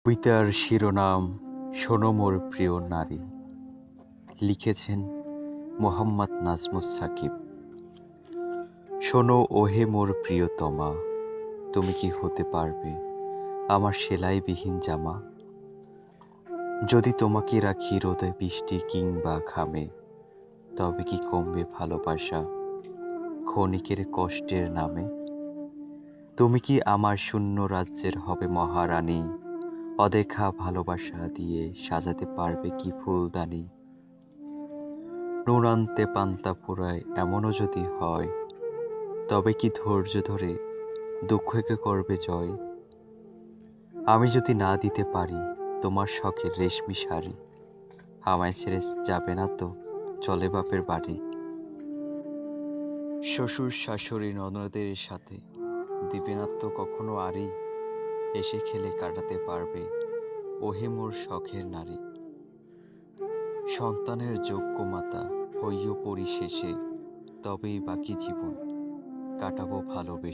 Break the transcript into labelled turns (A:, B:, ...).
A: কবিতার শিরোনাম শোনো মোর প্রিয় নারী। লিখেছেন মোহাম্মদ নাজমুস সাকিব। শোনো ওহে মোর প্রিয়তমা, তুমি কি হতে পারবে আমার সেলাইবিহীন জামা? যদি তোমাকে রাখি রোদে বৃষ্টি কিংবা ঘামে, তবে কি কমবে ভালোবাসা ক্ষণিকের কষ্টের নামে? তুমি কি আমার শূন্য রাজ্যের হবে মহারানী? অদেখা ভালোবাসা দিয়ে সাজাতে পারবে কি ফুলদানি? নুন আনতে পান্তা ফুরায় এমনও যদি হয়, তবে কি ধৈর্য ধরে দুঃখকে করবে জয়? আমি যদি না দিতে পারি তোমার শখের রেশমি শাড়ি, আমায় ছেড়ে যাবে না তো চলে বাপের বাড়ি? শ্বশুর শাশুড়ি ননদের সাথে দিবে না তো কখনো আড়ি? এসে খেলে কাটাতে পারবে ওহে মোর শখের নারী। সন্তানের যোগ্য মাতা হইও পরিশেষে, তবেই বাকি জীবন কাটাবো ভালোবেসে।